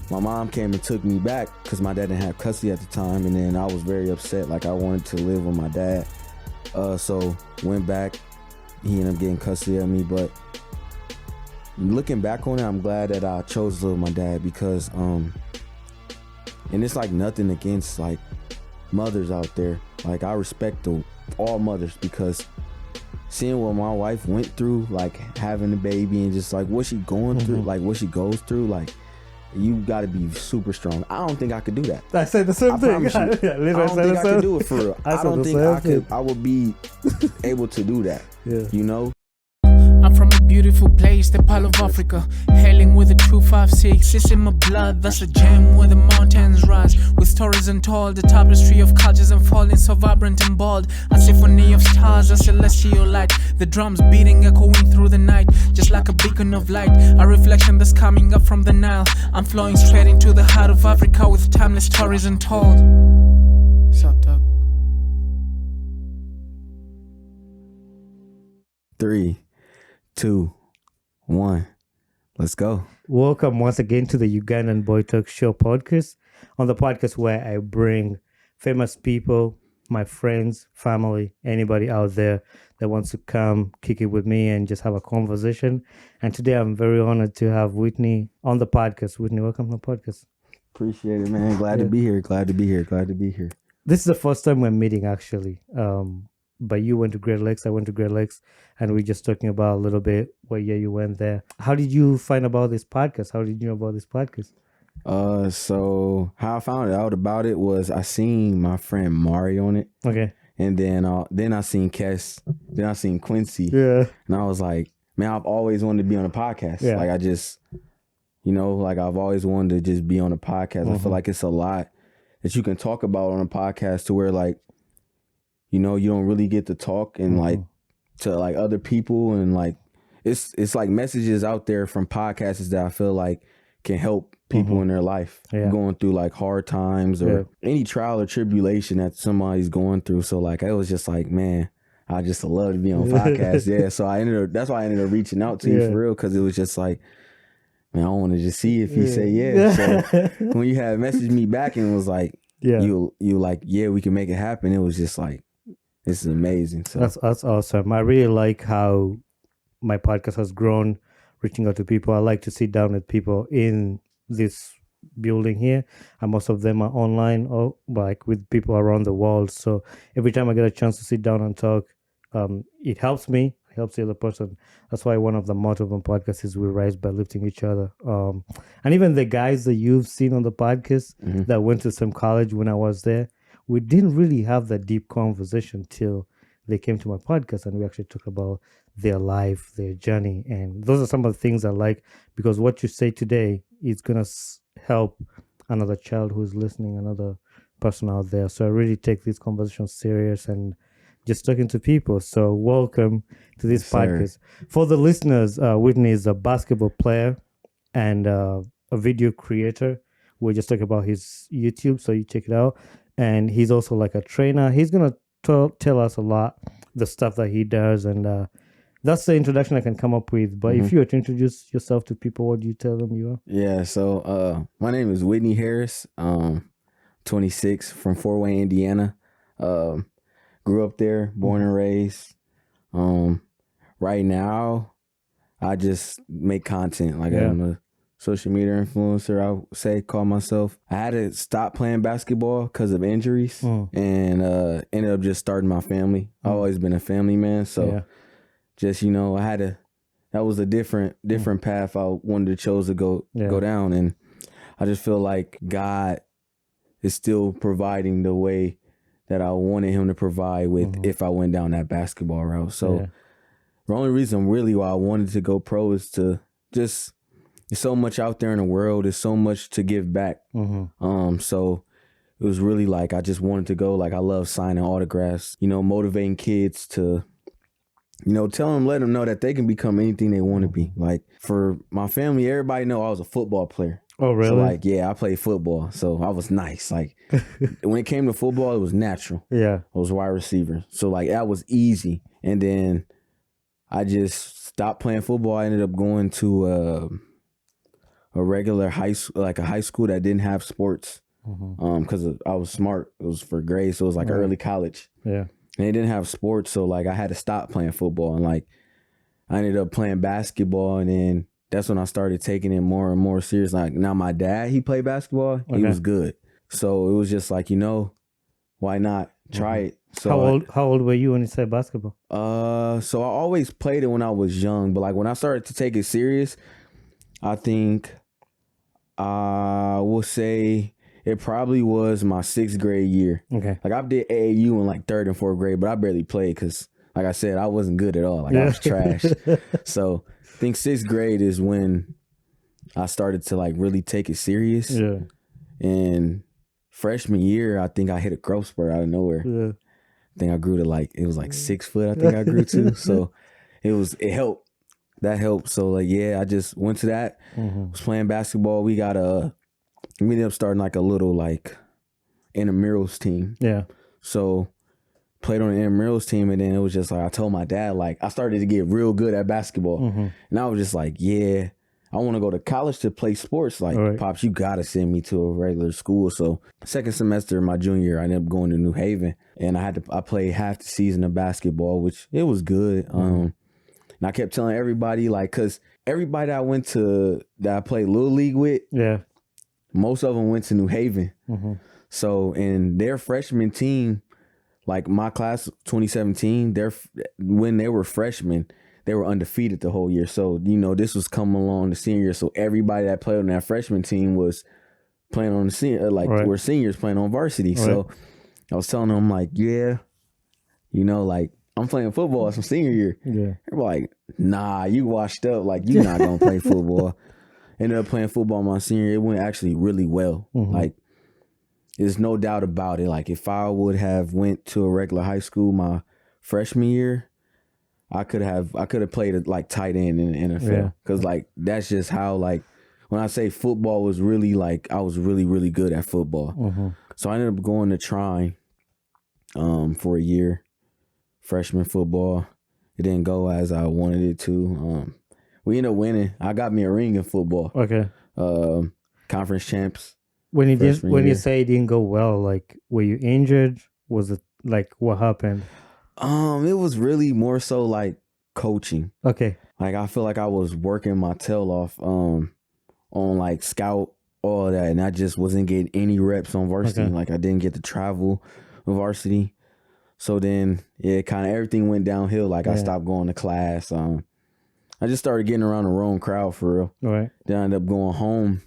my mom came and took me back because my dad didn't have custody at the time, and then I was very upset. Like, I wanted to live with my dad. So went back. He ended up getting custody of me, but looking back on it, I'm glad that I chose to live with my dad because, and it's like nothing against like mothers out there. Like, I respect all mothers because seeing what my wife went through, like having a baby and just like what she going through, like what she goes through, like you got to be super strong. I don't think I could do that. I said the same thing. I don't think I could do it for real. I don't think I would be able to do that. Yeah. You know? I'm from a beautiful place, the Pearl of Africa. Hailing with a 256, it's in my blood. That's a gem where the mountains rise. With stories untold, the tapestry of cultures unfolding, so vibrant and bold. A symphony of stars, a celestial light. The drums beating, echoing through the night, just like a beacon of light. A reflection that's coming up from the Nile. I'm flowing straight into the heart of Africa with timeless stories untold. What's up, Doug? 3, 2, 1, let's go. Welcome once again to the Ugandan Boy Talk Show podcast. On the podcast where I bring famous people, my friends, family, anybody out there that wants to come kick it with me and just have a conversation. And today I'm very honored to have Whitney on the podcast. Whitney, welcome to the podcast. Appreciate it, man. Glad to be here. Glad to be here. This is the first time we're meeting, actually. But you went to Great Lakes, I went to Great Lakes, and we're just talking about a little bit what year you went there. How did you find about this podcast? How did you know about this podcast? So how I found out about it was I seen my friend Mari on it. Okay. And then I seen Kes, then I seen Quincy. Yeah. And I was like, man, I've always wanted to be on a podcast. Yeah. Like I just, like I've always wanted to just be on a podcast. I feel like it's a lot that you can talk about on a podcast to where like, you don't really get to talk and like to like other people, and like it's like messages out there from podcasts that I feel like can help people in their life going through like hard times or any trial or tribulation that somebody's going through. So like I was just like, man, I just love to be on podcasts. Yeah. So that's why I ended up reaching out to you for real, because it was just like, man, I want to just see if he say yeah. So when you had messaged me back and was like, you like, yeah, we can make it happen. It was just like, this is amazing. So that's awesome. I really like how my podcast has grown, reaching out to people. I like to sit down with people in this building here, and most of them are online or like with people around the world. So every time I get a chance to sit down and talk, it helps me, it helps the other person. That's why one of the motto of my podcast is we rise by lifting each other. And even the guys that you've seen on the podcast that went to some college when I was there, we didn't really have that deep conversation till they came to my podcast and we actually talked about their life, their journey. And those are some of the things I like, because what you say today is going to help another child who's listening, another person out there. So I really take these conversations serious and just talking to people. So welcome to this podcast. For the listeners, Whitney is a basketball player and a video creator. We're just talking about his YouTube, so you check it out. And he's also like a trainer. He's going to tell us a lot, the stuff that he does. And that's the introduction I can come up with. But if you were to introduce yourself to people, what do you tell them you are? Yeah, so my name is Whitney Harris, 26, from Fort Wayne, Indiana. Grew up there, born and raised. Right now, I just make content. Like I'm a social media influencer, I would say, call myself. I had to stop playing basketball because of injuries and ended up just starting my family. I've always been a family man. So just, I had to, that was a different path I wanted to chose to go down. And I just feel like God is still providing the way that I wanted him to provide with if I went down that basketball route. So the only reason really why I wanted to go pro is to just, there's so much out there in the world. There's so much to give back. So it was really like, I just wanted to go. Like, I love signing autographs, motivating kids to, let them know that they can become anything they want to be. Like, for my family, everybody know I was a football player. Oh, really? So like, I played football. So I was nice. Like when it came to football, it was natural. Yeah. I was wide receiver. So like, that was easy. And then I just stopped playing football. I ended up going to, a regular high school that didn't have sports. Because I was smart. It was for grades, so it was like early college. Yeah. And they didn't have sports, so like I had to stop playing football, and like I ended up playing basketball, and then that's when I started taking it more and more serious. Like now my dad, he played basketball. He was good. So it was just like, why not try it? So How old were you when you said basketball? So I always played it when I was young, but like when I started to take it serious, I think I will say it probably was my 6th grade year. Okay. Like I did AAU in like 3rd and 4th grade, but I barely played because, like I said, I wasn't good at all. Like I was trash. So I think 6th grade is when I started to like really take it serious. Yeah. And freshman year, I think I hit a growth spurt out of nowhere. Yeah. I think I grew to it was like 6 foot. I think I grew to. So it helped. That helped. So like, yeah, I just went to that. Was playing basketball. We ended up starting like a little like intramurals team. Yeah. So played on the intramurals team, and then it was just like I told my dad, like I started to get real good at basketball, and I was just like, yeah, I want to go to college to play sports. Like, Pops, you gotta send me to a regular school. So 2nd semester of my junior year, I ended up going to New Haven, and I played half the season of basketball, which it was good. And I kept telling everybody, like, cause everybody that I played Little League with, most of them went to New Haven. So in their freshman team, like my class 2017, when they were freshmen, they were undefeated the whole year. So, this was coming along the senior year. So everybody that played on that freshman team was playing on the senior, were seniors playing on varsity. So I was telling them like, yeah, like I'm playing football. It's my senior year. Yeah. They're like, nah, you washed up. Like you're not going to play football. Ended up playing football my senior year. It went actually really well. Like, there's no doubt about it. Like if I would have went to a regular high school my freshman year, I could have played like tight end in the NFL. Cause like that's just how, like, when I say football was really like I was really, really good at football. So I ended up going to Trine for a year, freshman football. It didn't go as I wanted it to. We ended up winning. I got me a ring in football. Okay. Conference champs. When you say it didn't go well, like, were you injured? Was it like, what happened? It was really more so like coaching. Okay. Like I feel like I was working my tail off on like scout, all that, and I just wasn't getting any reps on varsity. Okay. Like I didn't get to travel with varsity. So then kind of everything went downhill. Like I stopped going to class. I just started getting around the wrong crowd for real. All right. Then I ended up going home.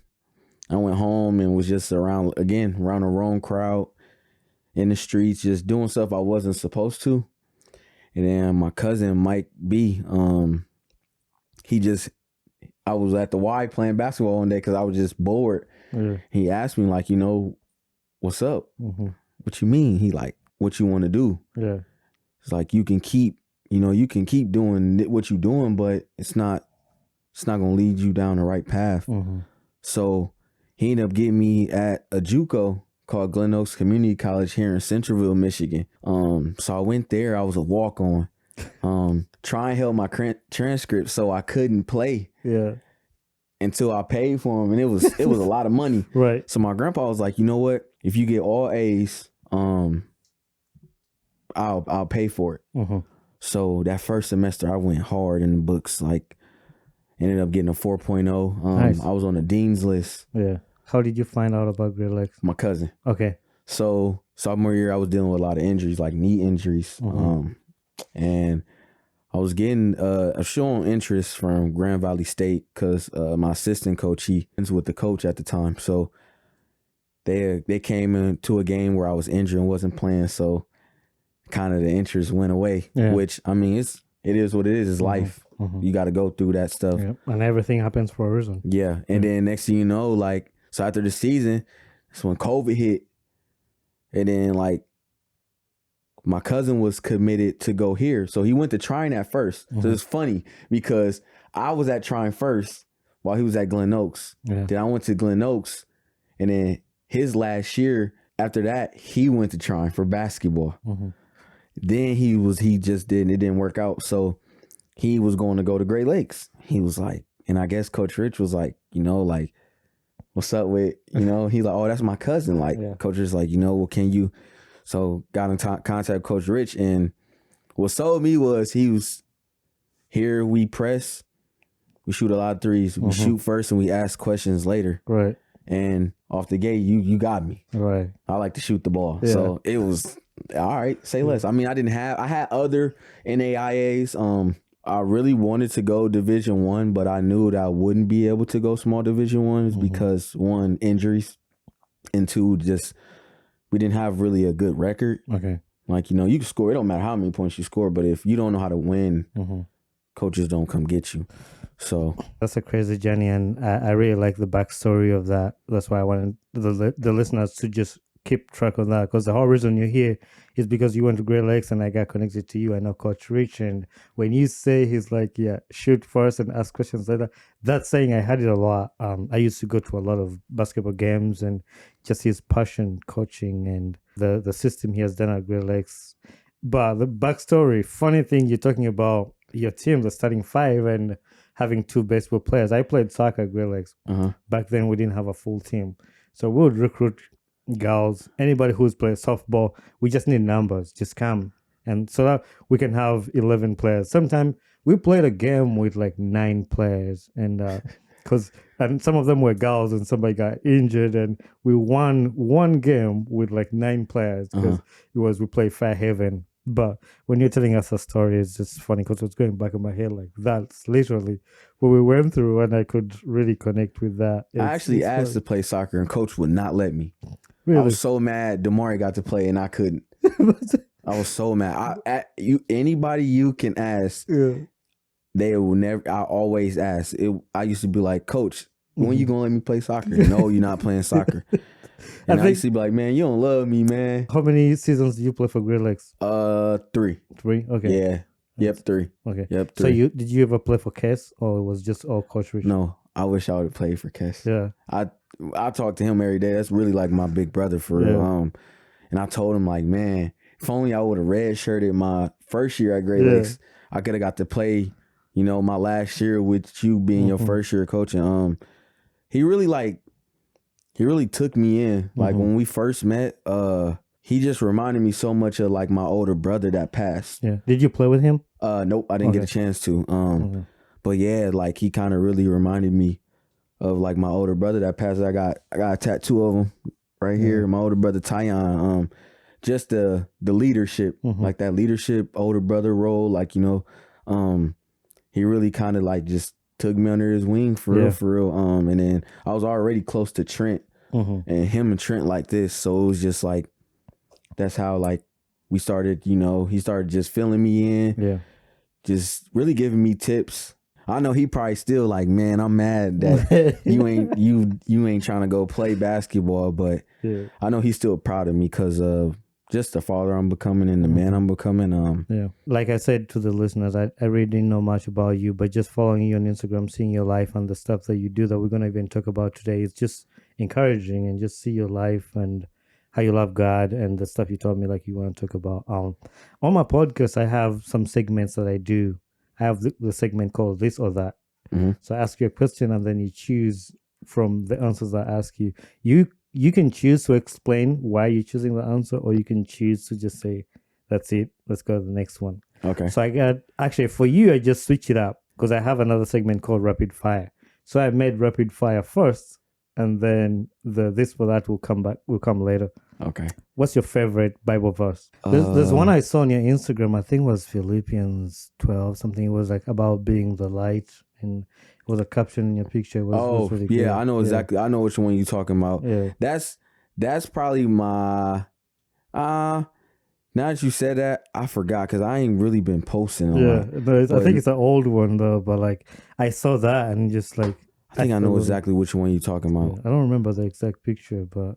I went home and was just around the wrong crowd in the streets, just doing stuff I wasn't supposed to. And then my cousin, Mike B, I was at the Y playing basketball one day because I was just bored. Yeah. He asked me, like, what's up? What you mean? He like, what you want to do? Yeah. It's like, you can keep doing what you're doing, but it's not going to lead you down the right path. So he ended up getting me at a JUCO called Glen Oaks Community College here in Centralville, Michigan. So I went there. I was a walk-on. Try and help my transcript so I couldn't play. Yeah. Until I paid for them, and it was a lot of money. Right. So my grandpa was like, you know what? If you get all A's, I'll pay for it. So that first semester, I went hard in the books. Like, ended up getting a 4.0. Nice. I was on the dean's list. Yeah. How did you find out about Great Lakes? My cousin. Okay. So sophomore year, I was dealing with a lot of injuries, like knee injuries. And I was getting showing interest from Grand Valley State because my assistant coach, he was with the coach at the time. So they came into a game where I was injured and wasn't playing. So kind of the interest went away, which, I mean, it is what it is. It's life. You got to go through that stuff. Yeah. And everything happens for a reason. Yeah. And then next thing you know, like, so after the season, that's when COVID hit. And then, like, my cousin was committed to go here. So he went to Trine at first. So it's funny because I was at Trine first while he was at Glen Oaks. Yeah. Then I went to Glen Oaks. And then his last year, after that, he went to Trine for basketball. Then it didn't work out. So he was going to go to Great Lakes. He was like, and I guess Coach Rich was like, like, what's up with, he's like, oh, that's my cousin. Like, Coach is like, well, can you? So got in contact with Coach Rich, and what sold me was he was here. We press, we shoot a lot of threes. We shoot first, and we ask questions later. Right. And off the gate, you got me. Right. I like to shoot the ball, so it was all right. Say less. I mean, I had other NAIAs. I really wanted to go Division I, but I knew that I wouldn't be able to go small Division Ones because one, injuries, and two, just we didn't have really a good record. Okay. Like, you can score. It don't matter how many points you score, but if you don't know how to win, coaches don't come get you. So that's a crazy journey, and I really like the backstory of that. That's why I wanted the listeners to just keep track of that, because the whole reason you're here is because you went to Great Lakes and I got connected to you. I know Coach Rich, and when you say he's like, shoot first and ask questions later, that saying, I had it a lot. I used to go to a lot of basketball games, and just his passion, coaching, and the system he has done at Great Lakes. But the backstory, funny thing, you're talking about your team, the starting five, and having two baseball players. I played soccer at Great Lakes. Back then, we didn't have a full team, so we would recruit girls, anybody who's played softball. We just need numbers, just come, and so that we can have 11 players. Sometimes we played a game with like 9 players, and and some of them were girls, and somebody got injured, and we won one game with like 9 players because we played Fairhaven. But when you're telling us a story, it's just funny because it's going back in my head, like that's literally what we went through, and I could really connect with that. I actually asked to play soccer, and coach would not let me. Really? I was so mad Damari got to play, and I couldn't. I was so mad. Anybody you can ask, they will never. I always ask. I used to be like, Coach, when you gonna let me play soccer? No, you're not playing soccer. And I used to be like, man, you don't love me, man. How many seasons did you play for Great Lakes? 3. 3? Okay. Yeah. Yep, 3. Okay. Yep, 3. So did you ever play for Kes, or it was just all Coach Rich? No, I wish I would have played for Kes. Yeah. I talk to him every day. That's really like my big brother for real. And I told him, like, man, if only I would have redshirted my first year at Great Lakes, I could have got to play, my last year with you being your first year coaching. He really took me in. Like when we first met, he just reminded me so much of like my older brother that passed. Yeah. Did you play with him? Nope, I didn't get a chance to. But yeah, like he kind of really reminded me of like my older brother that passed. I got a tattoo of him right here. My older brother Tyon. Just the leadership, like that leadership older brother role. Like he really kind of like just took me under his wing for real. And then I was already close to Trent, and him and Trent like this. So it was just like that's how like we started. He started just filling me in, just really giving me tips. I know he probably still like, man, I'm mad that you ain't trying to go play basketball, but I know he's still proud of me because of just the father I'm becoming and the man I'm becoming. Like I said to the listeners, I really didn't know much about you, but just following you on Instagram, seeing your life and the stuff that you do that we're gonna even talk about today, it's just encouraging, and just see your life and how you love God and the stuff you told me like you want to talk about. On my podcast, I have some segments that I do. I have the segment called This or That. So I ask you a question, and then you choose from the answers I ask you. You can choose to explain why you're choosing the answer, or you can choose to just say, that's it, let's go to the next one. Okay. So actually for you, I just switch it up because I have another segment called Rapid Fire. So I made Rapid Fire first, and then the This or That will come later. Okay. What's your favorite Bible verse? There's one I saw on your Instagram, I think it was Philippians 12, something. It was like about being the light, and it was a caption in your picture. It was really good. I know exactly. I know which one you're talking about. Yeah. That's probably my now that you said that, I forgot because I ain't really been posting a lot. I think it's an old one though, but like I saw that and just like I think I know exactly which one you're talking about. I don't remember the exact picture, but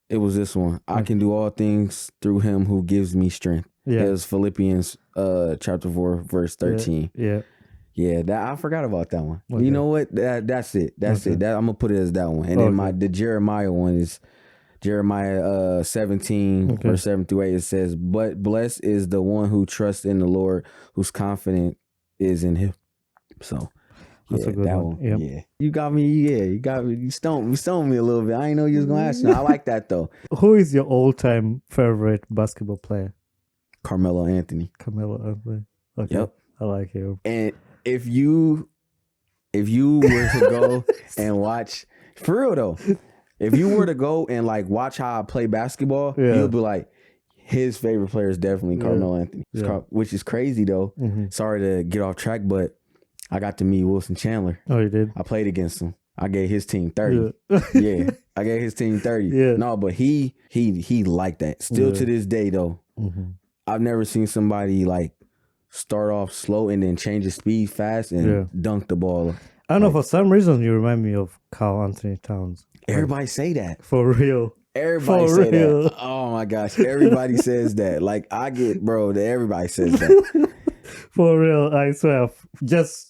it was this one. I can do all things through him who gives me strength. Yeah. It was Philippians chapter 4, verse 13. Yeah, that I forgot about that one. Okay. You know what? That's it. That's it. I'm gonna put it as that one. And then the Jeremiah one is Jeremiah 17, verse 7 through 8. It says, "But blessed is the one who trusts in the Lord, whose confidence is in him." So That's a good that one. Yep. Yeah, you got me. Yeah, you stoned me a little bit. I didn't know you was gonna ask me. I like that though. Who is your all-time favorite basketball player? Carmelo Anthony. Carmelo Anthony. Okay. Yep. I like him. And if you were to go and watch, for real though, if you were to go and like watch how I play basketball, you'll be like, his favorite player is definitely Carmelo Anthony. Which is crazy though. Sorry to get off track, but I got to meet Wilson Chandler. Oh, you did? I played against him. I gave his team 30. Yeah. I gave his team 30. Yeah. No, but he liked that. Still to this day though. I've never seen somebody like start off slow and then change his speed fast and dunk the ball. I don't know, for some reason you remind me of Karl Anthony Towns. Everybody say that. For real. Everybody say that. Oh my gosh. Everybody says that. Like everybody says that. For real, I swear.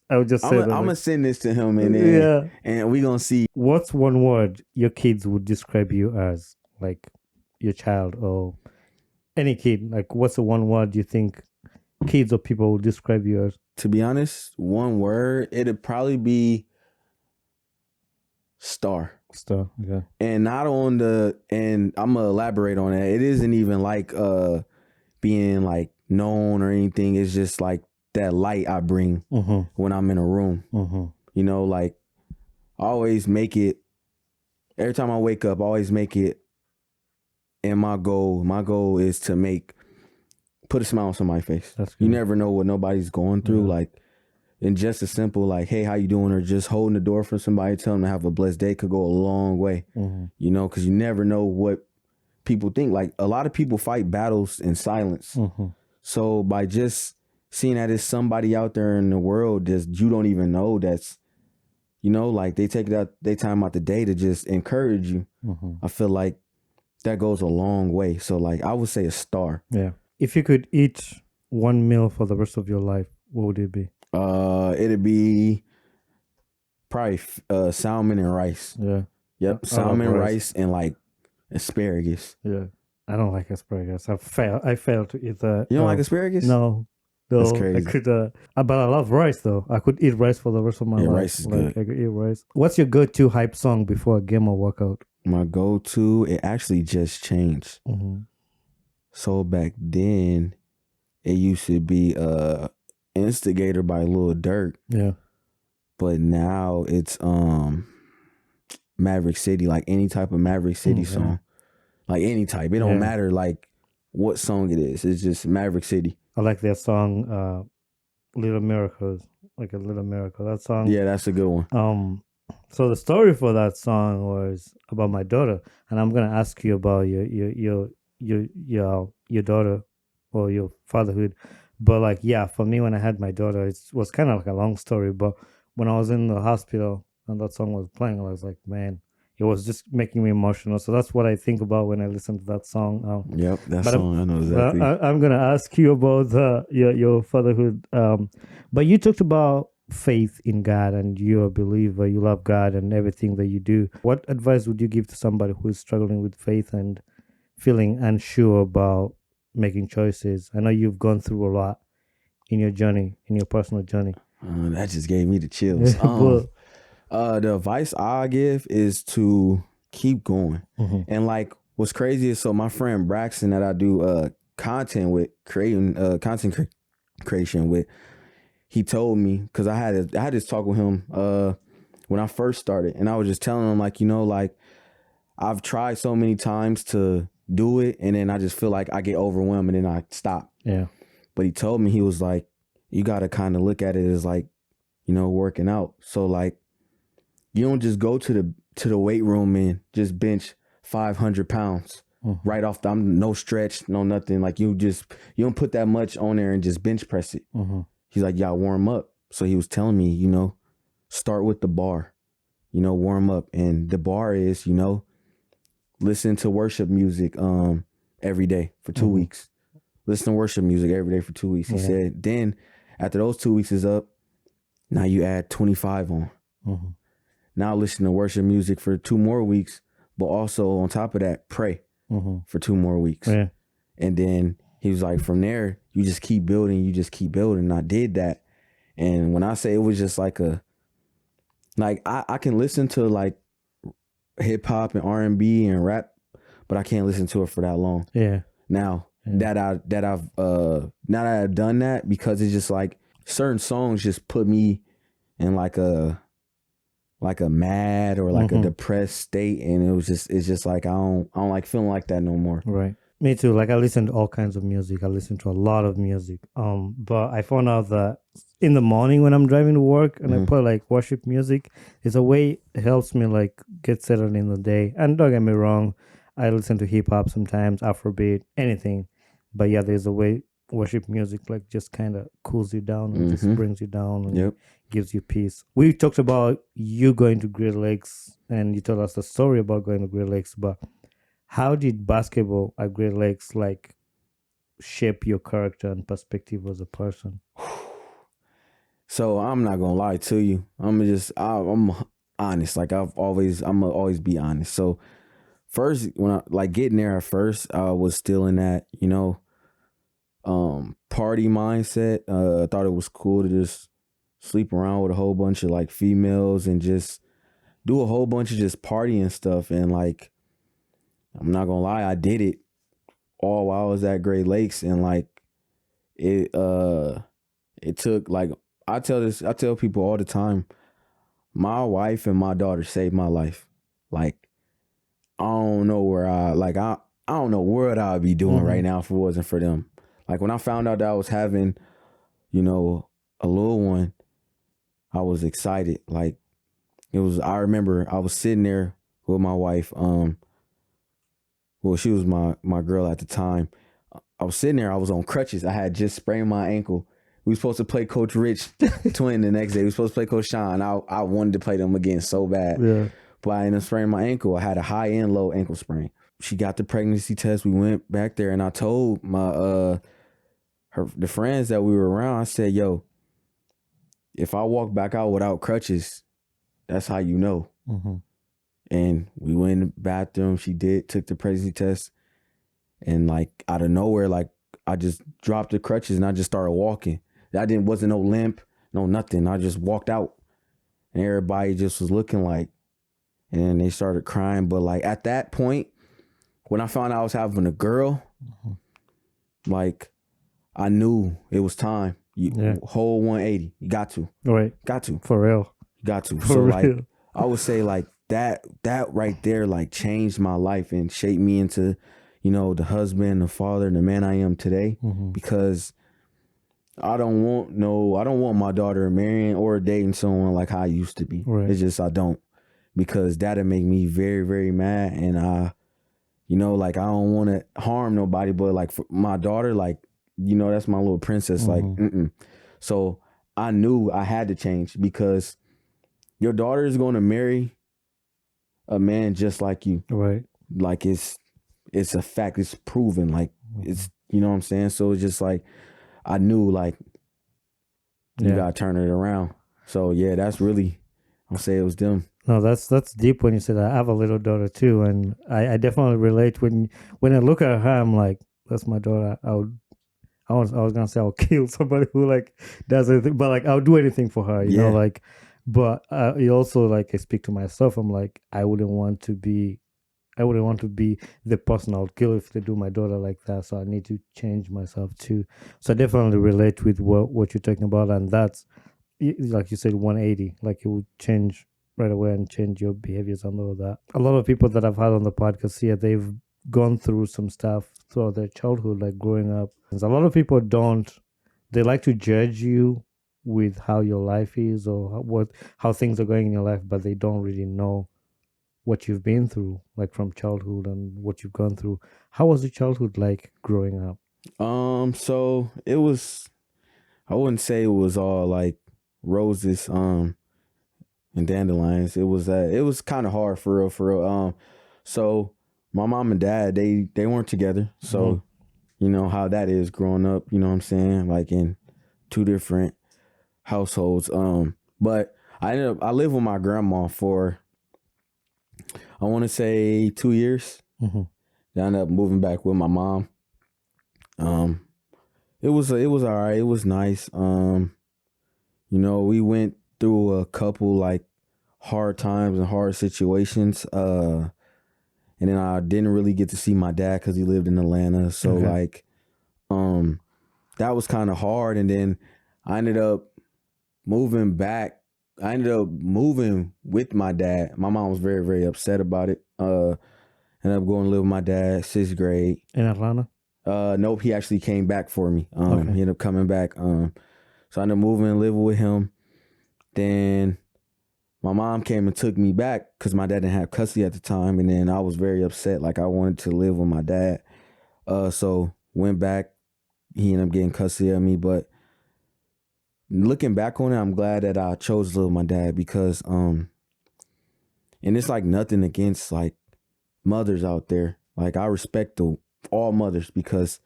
I would just say that. I'm gonna send this to him and then and we gonna see. What's one word your kids would describe you as, like your child or any kid? Like, what's the one word you think kids or people will describe you as? To be honest, one word, it'd probably be star. Star, okay. And not on and I'm gonna elaborate on that. It isn't even like being like known or anything. It's just like that light I bring when I'm in a room. You know, like I always make it, every time I wake up, I always make it, and my goal is to put a smile on somebody's face. You never know what nobody's going through. Like, and just a simple like, hey, how you doing? Or just holding the door for somebody, tell them to have a blessed day could go a long way. You know, because you never know what people think. Like, a lot of people fight battles in silence. So by just seeing that there's somebody out there in the world that you don't even know, that's, you know, like they take they time out the day to just encourage you. I feel like that goes a long way. So like I would say a star. Yeah. If you could eat one meal for the rest of your life, what would it be? It'd be probably salmon and rice. Yeah. Yep. Salmon, rice, and like asparagus. Yeah. I don't like asparagus. I fail to eat that. You don't like asparagus? No. That's crazy. I could, but I love rice though. I could eat rice for the rest of my life. Rice is good. I could eat rice. What's your go-to hype song before a game or workout? My go-to, it actually just changed. So back then, it used to be Instigator by Lil Durk. Yeah. But now it's Maverick City, like any type of Maverick City song. Like any type. It don't matter like what song it is. It's just Maverick City. I like that song, Little Miracles. Like a Little Miracle. That song. Yeah, that's a good one. So the story for that song was about my daughter, and I'm gonna ask you about your daughter or your fatherhood. But like, for me, when I had my daughter, it was kind of like a long story. But when I was in the hospital and that song was playing, I was like, man, it was just making me emotional. So that's what I think about when I listen to that song. Yep, that song, I know exactly. I'm gonna ask you about your fatherhood. But you talked about faith in God, and you're a believer, you love God and everything that you do. What advice would you give to somebody who is struggling with faith and feeling unsure about making choices? I know you've gone through a lot in your journey, in your personal journey. That just gave me the chills. The advice I give is to keep going. And like what's crazy is, so my friend Braxton that I do content with, content creation with, he told me, because I had this talk with him when I first started, and I was just telling him, like, you know, like I've tried so many times to do it, and then I just feel like I get overwhelmed and then I stop. Yeah. But he told me, he was like, you got to kind of look at it as like, you know, working out. So like, you don't just go to the weight room and just bench 500 pounds right off no stretch, no nothing. Like you don't put that much on there and just bench press it. He's like, y'all warm up. So he was telling me, you know, start with the bar, you know, warm up. And the bar is, you know, listen to worship music every day for 2 weeks. Listen to worship music every day for 2 weeks. He said, then after those 2 weeks is up, now you add 25 on. Now listen to worship music for 2 more weeks, but also on top of that, pray for 2 more weeks. Yeah. And then he was like, from there, you just keep building, And I did that. And when I say it was just like Like I can listen to like hip hop and R&B and rap, but I can't listen to it for that long. Yeah. Now that I've now that I've done that, because it's just like certain songs just put me in like a mad or like a depressed state, and it's just like I don't like feeling like that no more. Right. Me too. Like I listen to all kinds of music. I listen to a lot of music. But I found out that in the morning when I'm driving to work and I put like worship music, it's a way it helps me like get settled in the day. And don't get me wrong, I listen to hip hop sometimes, Afrobeat, anything. But yeah, there's a way worship music like just kind of cools you down and just brings you down and gives you peace. We talked about you going to Great Lakes and you told us the story about going to Great Lakes, but how did basketball at Great Lakes like shape your character and perspective as a person? So I'm not gonna lie to you. I'm honest. Like I'm gonna always be honest. So first, when I like getting there at first, I was still in that, party mindset. I thought it was cool to just sleep around with a whole bunch of like females and just do a whole bunch of just partying stuff. And like, I'm not gonna lie, I did it all while I was at Great Lakes, and like it took like I tell people all the time, my wife and my daughter saved my life. Like I don't know I don't know what I'd be doing right now if it wasn't for them. Like when I found out that I was having, a little one, I was excited. Like I remember I was sitting there with my wife. Well, she was my girl at the time. I was sitting there. I was on crutches. I had just sprained my ankle. We were supposed to play Coach Rich Twin the next day. We were supposed to play Coach Sean. I wanted to play them again so bad. Yeah. But I ended up spraining my ankle. I had a high and low ankle sprain. She got the pregnancy test. We went back there, and I told the friends that we were around, I said, yo, if I walk back out without crutches, that's how you know. And we went in the bathroom. She took the pregnancy test. And like out of nowhere, like I just dropped the crutches and I just started walking. Wasn't no limp, no nothing. I just walked out and everybody just was looking like, and then they started crying. But like at that point, when I found out I was having a girl, like I knew it was time. Whole 180. You got to. Right. Got to. For real. Got to. So like I would say like that right there like changed my life and shaped me into, the husband, the father, and the man I am today. Because I don't want my daughter marrying or dating someone like how I used to be. Right. It's just I don't, because that'll make me very, very mad. And like I don't want to harm nobody, but like for my daughter, like, that's my little princess. Like, So I knew I had to change, because your daughter is going to marry a man just like you. Right. Like it's a fact. It's proven. Like it's, you know what I'm saying? So it's just like, I knew like, you gotta turn it around. So yeah, that's really, I'll say it was them. No, that's deep when you said that. I have a little daughter too. And I definitely relate when I look at her, I'm like, that's my daughter. I was gonna say I'll kill somebody who like does anything, but like I'll do anything for her, you know, like. But you also like I speak to myself. I'm like I wouldn't want to be the person I'll kill if they do my daughter like that. So I need to change myself too. So I definitely relate with what you're talking about, and that's like you said, 180. Like it would change right away and change your behaviors and all that. A lot of people that I've had on the podcast here, they've gone through some stuff throughout their childhood, like growing up. And a lot of people they like to judge you with how your life is or how things are going in your life, but they don't really know what you've been through, like from childhood and what you've gone through. How was your childhood like growing up? So it was, I wouldn't say it was all like roses, and dandelions. It was kind of hard for real. So my mom and dad, they weren't together. So, you know how that is growing up, you know what I'm saying? Like in two different households. But I lived with my grandma for, I want to say 2 years. I ended up moving back with my mom. It was all right. It was nice. We went through a couple like hard times and hard situations. And then I didn't really get to see my dad because he lived in Atlanta. So like, that was kind of hard. And then I ended up moving back. I ended up moving with my dad. My mom was very, very upset about it. Ended up going to live with my dad, 6th grade. In Atlanta? Nope, he actually came back for me. He Okay. ended up coming back. So I ended up moving and living with him. Then my mom came and took me back because my dad didn't have custody at the time. And then I was very upset. Like, I wanted to live with my dad. So went back. He ended up getting custody of me. But looking back on it, I'm glad that I chose to live with my dad because, and it's like nothing against like mothers out there. Like, I respect all mothers because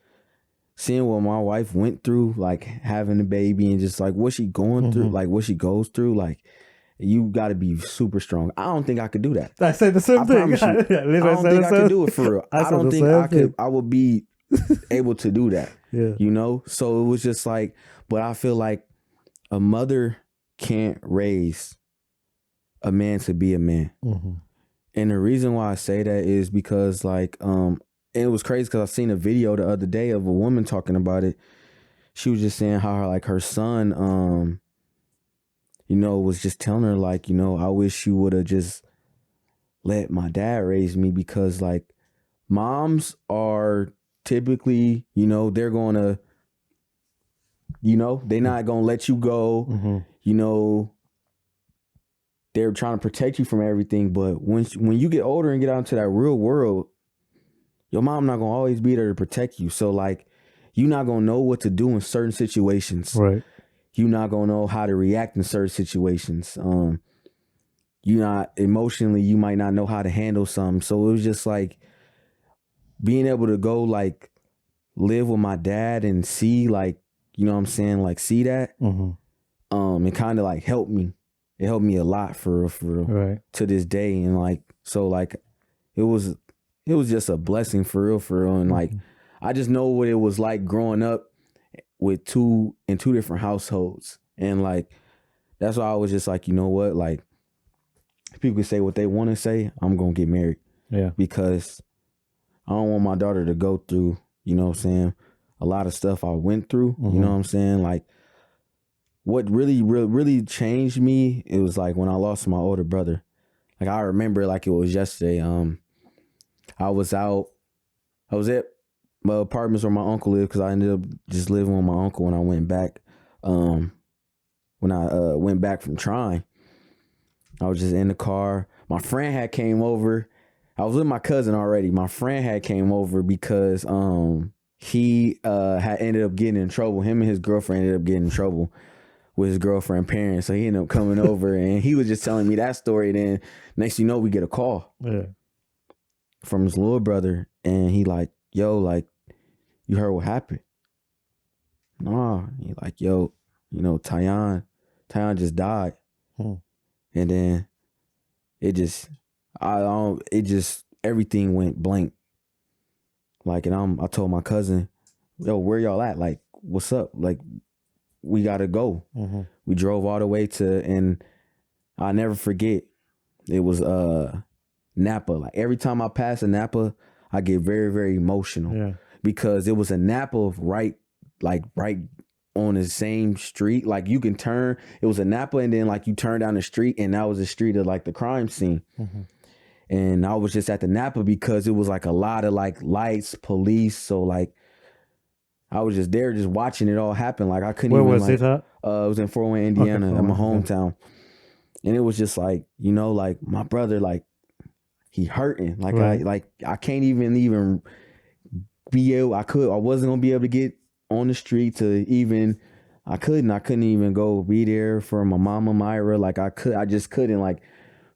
seeing what my wife went through, like having a baby and just like what she going through, like what she goes through, like you got to be super strong. I don't think I could do that. I said the same I thing. promise you. I don't think I could do it for real. I don't think I would be able to do that. Yeah. You know? So it was just like, but I feel like a mother can't raise a man to be a man. And the reason why I say that is because like, and it was crazy because I seen a video the other day of a woman talking about it. She was just saying how her son, you know, was just telling her like, you know, I wish you would have just let my dad raise me because like moms are typically, you know, they're going to, you know, they're not going to let you go. You know, they're trying to protect you from everything. But when you get older and get out into that real world, your mom not gonna always be there to protect you. So like, you're not gonna know what to do in certain situations. Right. You're not gonna know how to react in certain situations. You're not emotionally, you might not know how to handle something. So it was just like being able to go like live with my dad and see like, you know what I'm saying, like see that. It kind of like helped me. It helped me a lot for real, Right. to this day. And like, so like it was just a blessing for real. And like, I just know what it was like growing up with two different households. And like, that's why I was just like, you know what? Like, people can say what they want to say. I'm going to get married. Yeah. Because I don't want my daughter to go through, you know what I'm saying, a lot of stuff I went through. You know what I'm saying? Like, what really changed me, it was like when I lost my older brother. Like, I remember like it was yesterday. I was at my apartments where my uncle lived because I ended up just living with my uncle when I went back. When I went back from trying, I was just in the car. My friend had came over. I was with my cousin already. My friend had came over because he had ended up getting in trouble. Him and his girlfriend ended up getting in trouble with his girlfriend parents. So he ended up coming over and he was just telling me that story. Then next thing you know, we get a call from his little brother. And he like, yo, like, you heard what happened? Nah. He like, yo, you know, Tyon just died. And then everything went blank. Like, and I told my cousin, yo, where y'all at? Like, what's up? Like, we gotta go. We drove all the way and I'll never forget, it was Napa. Like, every time I pass a Napa, I get very, very emotional because it was a Napa right on the same street. Like, you can turn, it was a Napa and then like you turn down the street and that was the street of like the crime scene. And I was just at the Napa because it was like a lot of like lights, police. So like, I was just there just watching it all happen. Like, I couldn't Where even was like, it at? It was in Fort Wayne, Indiana, Okay, at my hometown. And it was just like, you know, like my brother, like he hurting. Like I can't even be able, I wasn't gonna be able to get on the street to even, I couldn't even go be there for my mama Myra. Like I just couldn't, like,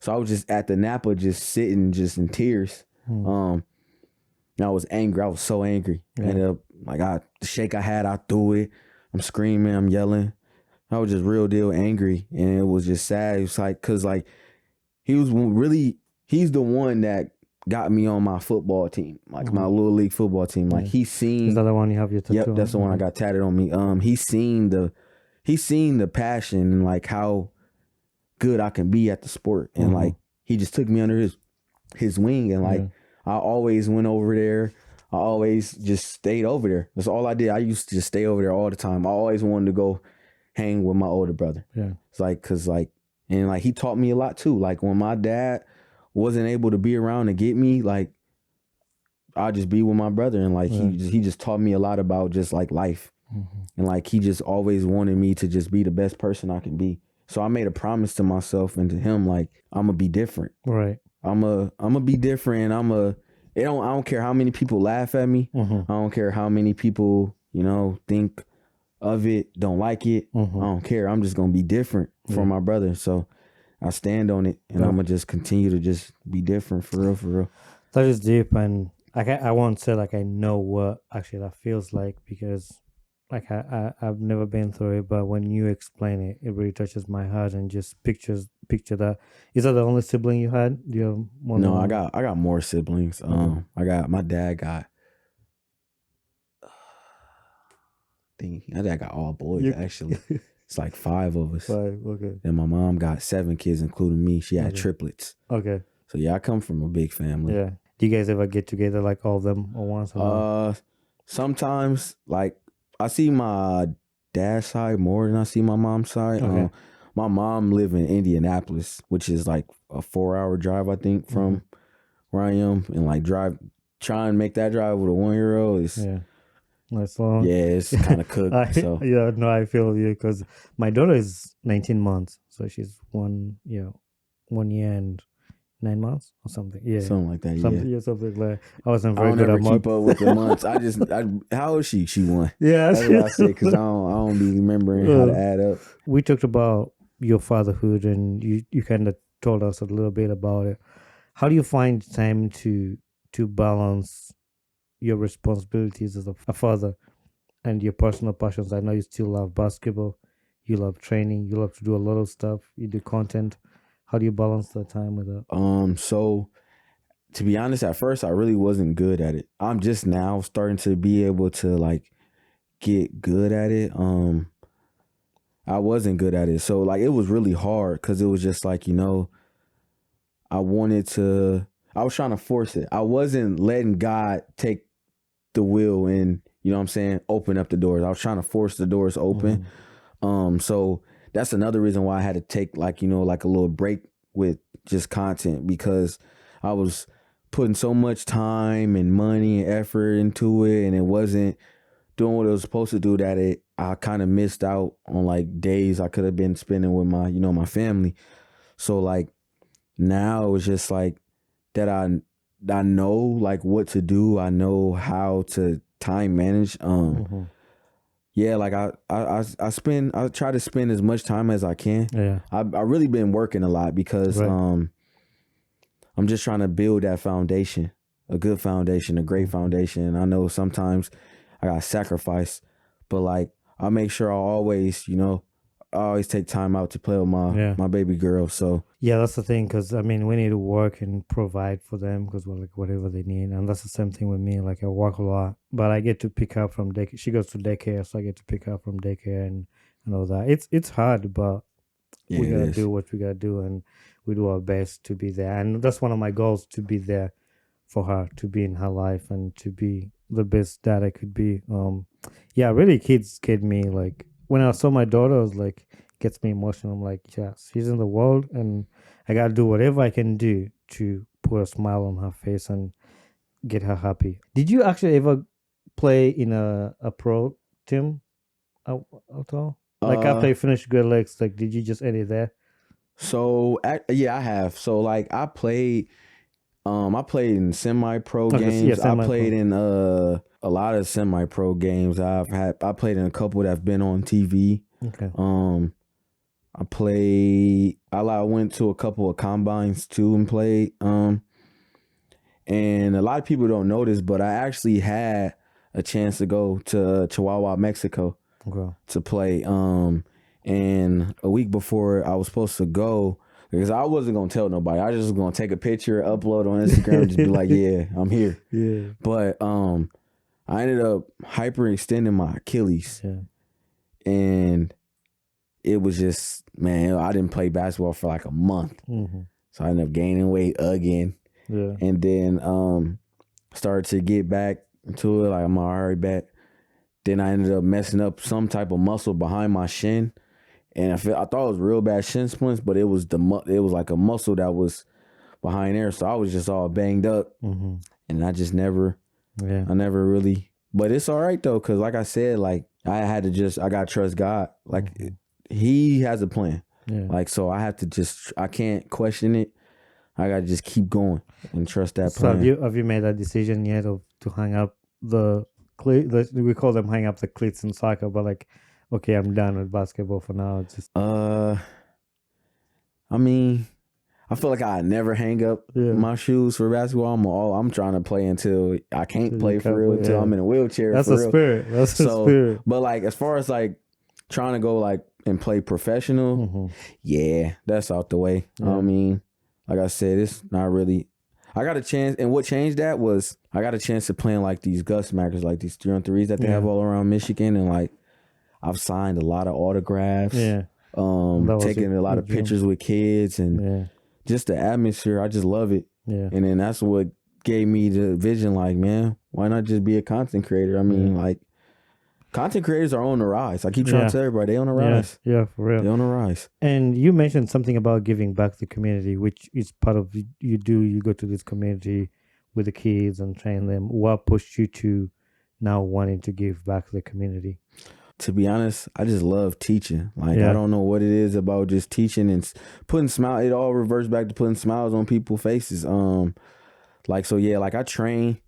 so I was just at the Napa just sitting just in tears. And I was angry. I was so angry. Ended up like the shake I had, I threw it. I'm screaming, I'm yelling. I was just real deal angry. And it was just sad. It was like, cause like he's the one that got me on my football team, like my little league football team. Like he seen. Is that the one you have your tattoo? Yep, that's the one I got tatted on me. He seen the passion and like how good I can be at the sport. And like he just took me under his wing, and like I always went over there. I always just stayed over there. That's all I did. I used to just stay over there all the time. I always wanted to go hang with my older brother. Yeah. It's like, cause like, and like he taught me a lot too. Like when my dad wasn't able to be around to get me, like I'll just be with my brother, and like he just taught me a lot about just like life. And like he just always wanted me to just be the best person I can be. So I made a promise to myself and to him, like I'm gonna be different. Right. I'm gonna be different. I don't care how many people laugh at me. I don't care how many people, you know, think of it, don't like it. I don't care. I'm just gonna be different from my brother. So I stand on it, and I'm gonna just continue to just be different for real, for real. That is deep, and I won't say like I know what actually that feels like, because like I've never been through it, but when you explain it, it really touches my heart, and just picture that. Is that the only sibling you had? Do you have more? No, I got more siblings. My dad got my dad got all boys actually. It's like 5 of us. 5, okay. And my mom got 7 kids, including me. She had triplets. Okay. So yeah, I come from a big family. Yeah. Do you guys ever get together like all of them at once? Sometimes like I see my dad's side more than I see my mom's side. Okay. My mom live in Indianapolis, which is like a 4-hour drive, I think, from where I am. And like try and make that drive with a 1-year-old is that's long. Yeah, it's kind of cooked. I feel you, because my daughter is 19 months, so she's 1 year and 9 months or something. Yeah, something like that. Something like. I wasn't I very don't good ever at keep up with the months. How old is she? She 1. Yeah, that's what I say, because I don't be remembering how to add up. We talked about your fatherhood, and you kind of told us a little bit about it. How do you find time to balance your responsibilities as a father and your personal passions? I know you still love basketball, you love training, you love to do a lot of stuff, you do content. How do you balance the time with that? So to be honest, at first I really wasn't good at it. I'm just now starting to be able to like get good at it. I wasn't good at it. So like it was really hard, because it was just like, you know, I was trying to force it. I wasn't letting God take the wheel and, you know what I'm saying, open up the doors. I was trying to force the doors open. So that's another reason why I had to take like, you know, like a little break with just content, because I was putting so much time and money and effort into it, and it wasn't doing what it was supposed to do, that I kind of missed out on like days I could have been spending with my, you know, my family. So like now it's just like that I know like what to do. I know how to time manage. Yeah, like I try to spend as much time as I can. Yeah. I really been working a lot, because I'm just trying to build that foundation, a good foundation, a great foundation. I know sometimes I got to sacrifice, but like I make sure I always take time out to play with my baby girl. So yeah, that's the thing, because I mean we need to work and provide for them, because we're like whatever they need, and that's the same thing with me. Like I work a lot, but I get to pick her from daycare. She goes to daycare, so I get to pick her from daycare and all that. It's hard, but we gotta do what we gotta do, and we do our best to be there. And that's one of my goals, to be there for her, to be in her life, and to be the best dad I could be. Really, kids get me. Like when I saw my daughter, I was like, gets me emotional. I'm like, yes, she's in the world, and I gotta do whatever I can do to put a smile on her face and get her happy. Did you actually ever play in a pro team at all? Like after you finished Great Lakes, like did you just end it there? So I have. So like I played in semi-pro games. I played in a lot of semi-pro games. I played in a couple that have been on TV. Okay. I went to a couple of combines too and played. And a lot of people don't know this, but I actually had a chance to go to Chihuahua, Mexico to play. And a week before I was supposed to go, because I wasn't going to tell nobody. I just was going to take a picture, upload on Instagram, and just be like, yeah, I'm here. Yeah. But I ended up hyperextending my Achilles. Yeah. And it was just, man, I didn't play basketball for like a month. So I ended up gaining weight again. Yeah. And then started to get back into it. Like, I'm all right back. Then I ended up messing up some type of muscle behind my shin. And I thought it was real bad shin splints, but it was like a muscle that was behind there. So I was just all banged up. And I just never really, but it's all right though. Cause like I said, like I gotta trust God. Like he has a plan. Yeah. Like, so I can't question it. I gotta just keep going and trust that plan. So have you made that decision yet to hang up the we call them hang up the cleats in soccer, but like, okay, I'm done with basketball for now. It's just I mean, I feel like I never hang up my shoes for basketball. I'm trying to play until I can't play for real, until I'm in a wheelchair. That's for a real. spirit. That's a spirit. But like, as far as like trying to go like and play professional, that's out the way. I mean, like I said, it's not really. I got a chance, and what changed that was I got a chance to play in like these Gus Smackers, like these 3-on-3s that they have all around Michigan, and like I've signed a lot of autographs. Taking a lot of pictures with kids, and just the atmosphere. I just love it. And then that's what gave me the vision. Like, man, why not just be a content creator? I mean, like, content creators are on the rise. I keep trying to tell everybody, they on the rise. Yeah, for real. They on the rise. And you mentioned something about giving back to the community, which is part of you do. You go to this community with the kids and train them. What pushed you to now wanting to give back to the community? To be honest, I just love teaching. Like, I don't know what it is about just teaching and putting smiles. It all reverts back to putting smiles on people's faces. Like, so yeah, like I train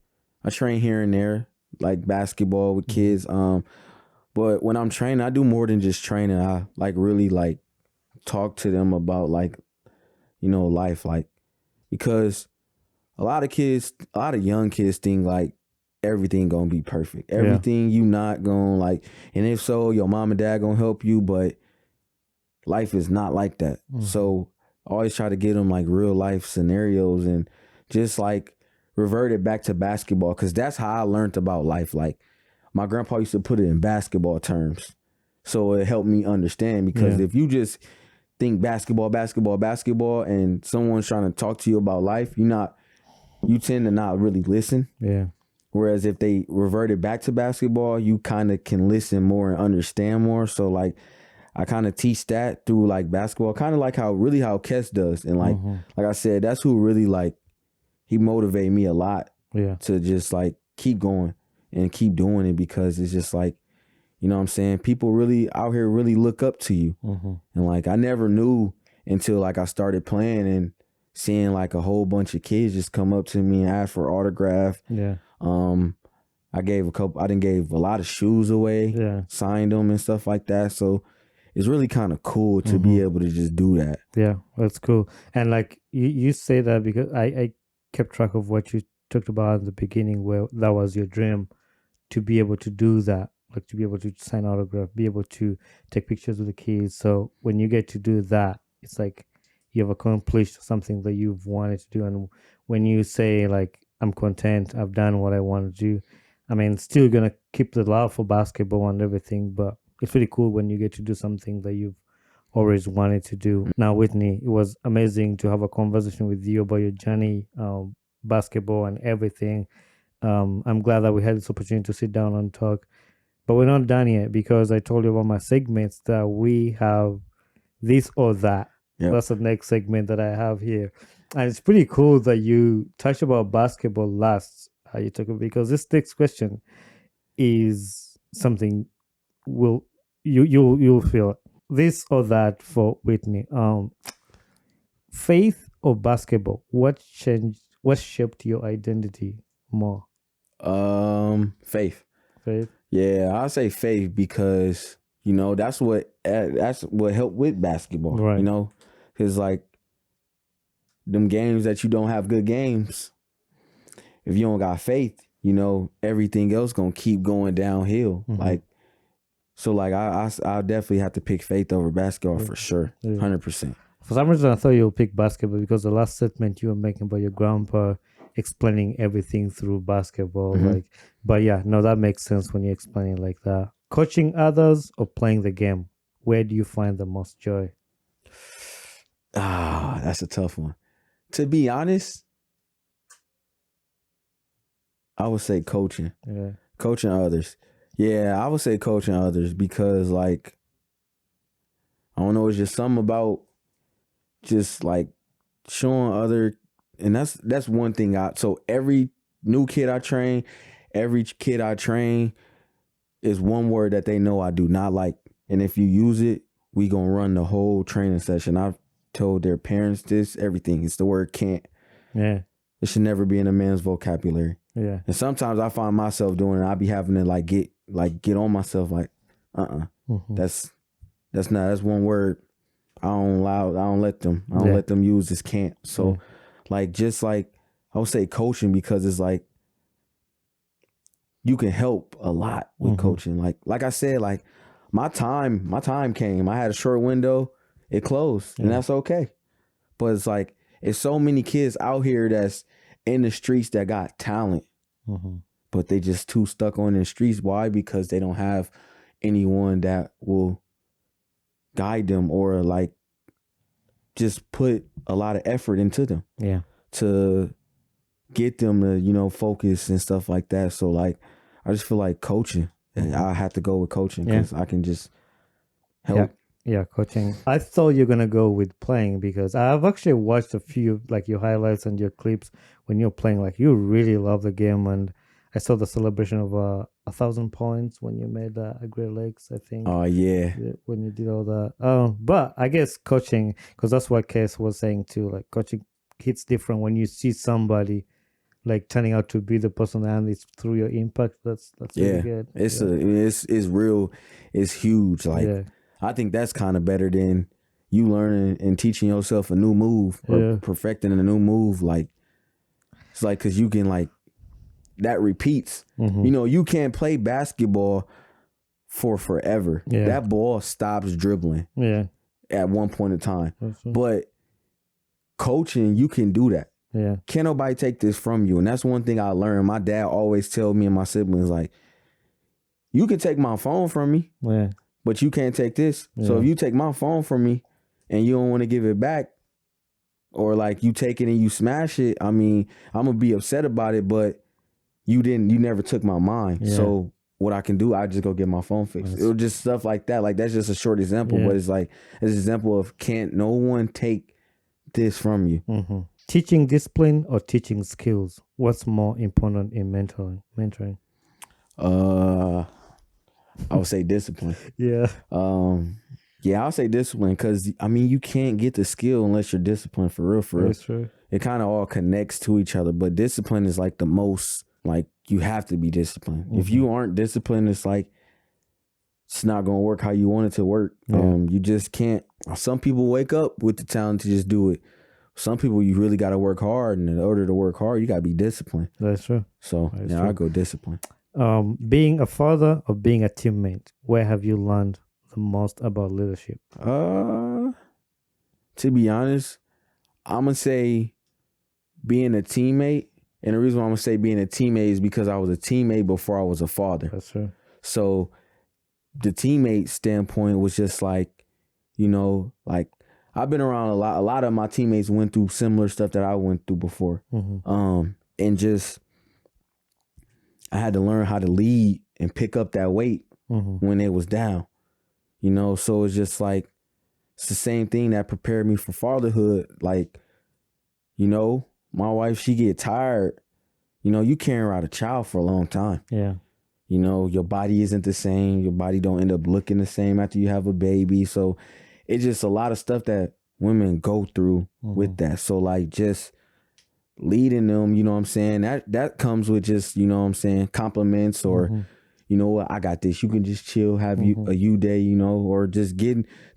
here and there, like basketball with kids. But when I'm training, I do more than just training. I like really like talk to them about like, you know, life, like, because a lot of young kids think like everything gonna be perfect. Everything you not gonna like, and if so, your mom and dad gonna help you, but life is not like that. So I always try to get them like real life scenarios and just like revert it back to basketball, because that's how I learned about life. Like, my grandpa used to put it in basketball terms, so it helped me understand, because if you just think basketball, and someone's trying to talk to you about life, you tend to not really listen. Whereas if they revert it back to basketball, you kind of can listen more and understand more. So like, I kind of teach that through like basketball, kind of like how Kes does. And like, like I said, that's who really like, he motivated me a lot to just like keep going and keep doing it, because it's just like, you know what I'm saying? People really out here really look up to you. And like, I never knew until like I started playing and seeing like a whole bunch of kids just come up to me and ask for autograph. I gave a lot of shoes away, signed them and stuff like that. So it's really kind of cool to be able to just do that. Yeah, that's cool. And like you say that because I kept track of what you talked about in the beginning, where that was your dream, to be able to do that, like to be able to sign autograph, be able to take pictures with the kids. So when you get to do that, it's like you have accomplished something that you've wanted to do. And when you say like, I'm content, I've done what I want to do, I mean, still gonna keep the love for basketball and everything, but it's really cool when you get to do something that you've always wanted to do. Now, Whitney, it was amazing to have a conversation with you about your journey, basketball and everything. I'm glad that we had this opportunity to sit down and talk, but we're not done yet, because I told you about my segments that we have this or that. That's the next segment that I have here. And it's pretty cool that you touched about basketball last. You talk about, because this next question is something you'll feel this or that for Whitney. Faith or basketball? What shaped your identity more? Faith. Faith. Yeah, I say faith, because you know that's what helped with basketball. Right. You know, because like them games that you don't have good games, if you don't got faith, you know, everything else gonna keep going downhill. Like, so like I definitely have to pick faith over basketball for sure, 100%. For some reason, I thought you'll pick basketball, because the last statement you were making about your grandpa explaining everything through basketball, like, but yeah, no, that makes sense when you explain it like that. Coaching others or playing the game? where do you find the most joy? That's a tough one. To be honest, I would say coaching. Yeah. Coaching others. Yeah, I would say coaching others because, like, I don't know, it's just something about just like showing other, and that's one thing. So every new kid I train, every kid I train is one word that they know I do not like, and if you use it, we gonna run the whole training session. I've told their parents this, everything. It's the word can't. Yeah. It should never be in a man's vocabulary. Yeah. And sometimes I find myself doing it. I be having to get on myself like, Mm-hmm. that's one word. I don't let them use this can't. So just like I would say coaching, because it's like you can help a lot with coaching. Like I said, like my time came. I had a short window, it closed, and that's okay. But it's like it's so many kids out here that's in the streets that got talent, but they just too stuck on the streets. Why? Because they don't have anyone that will guide them or like just put a lot of effort into them. Yeah. To get them to, focus and stuff like that. So like, I just feel like coaching. I have to go with coaching because I can just help. Yeah, coaching. I thought you're gonna go with playing because I've actually watched a few like your highlights and your clips when you're playing. Like you really love the game, and I saw the celebration of 1,000 points when you made a Great Lakes. I think. Oh yeah. When you did all that. But I guess coaching, because that's what Case was saying too. Like coaching hits different when you see somebody like turning out to be the person, and it's through your impact. That's really good. It's real. It's huge. Like I think that's kind of better than you learning and teaching yourself a new move or perfecting a new move. Like it's like because you can like that repeats. You can't play basketball for forever. That ball stops dribbling. At one point in time, but coaching, you can do that. Can't nobody take this from you. And that's one thing I learned. My dad always tell me and my siblings, like, you can take my phone from me, but you can't take this. So if you take my phone from me and you don't want to give it back, or like you take it and you smash it, I mean, I'm gonna be upset about it, but you never took my mind. So what I can do, I just go get my phone fixed. It was just stuff like that. Like that's just a short example, but it's like it's an example of can't no one take this from you. Teaching discipline or teaching skills? What's more important in mentoring? I would say discipline. I'll say discipline because I mean you can't get the skill unless you're disciplined for real. That's true. It kind of all connects to each other, but discipline is like the most, like you have to be disciplined. If you aren't disciplined, it's like it's not gonna work how you want it to work. You just can't. Some people wake up with the talent to just do it. Some people you really got to work hard, and in order to work hard, you got to be disciplined. That's true. So I go discipline. Being a father or being a teammate, where have you learned the most about leadership? To be honest, I'm gonna say being a teammate, and the reason why I'm gonna say being a teammate is because I was a teammate before I was a father. That's true. So the teammate standpoint was just like, like I've been around a lot. A lot of my teammates went through similar stuff that I went through before. And just I had to learn how to lead and pick up that weight when it was down. So it's just like it's the same thing that prepared me for fatherhood. Like, my wife, she get tired. You carrying around a child for a long time. Your body isn't the same. Your body don't end up looking the same after you have a baby. So it's just a lot of stuff that women go through with that. So like just leading them, you know what I'm saying? That comes with just, compliments or, you know what, I got this. You can just chill, have a you day, or just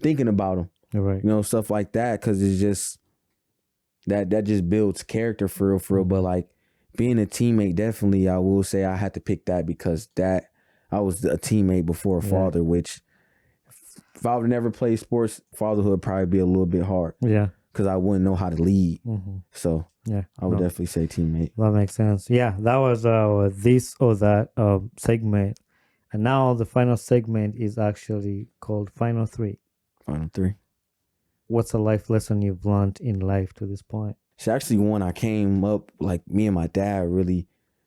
thinking about them. Right. Stuff like that. Cause it's just, that just builds character for real. But like being a teammate, definitely I will say I had to pick that because I was a teammate before a father, which if I would never play sports, fatherhood would probably be a little bit hard. Because I wouldn't know how to lead. So I would definitely say teammate. That makes sense. Yeah, that was our this or that segment. And now the final segment is actually called Final Three. Final three. What's a life lesson you've learned in life to this point? It's actually one I came up, like me and my dad really,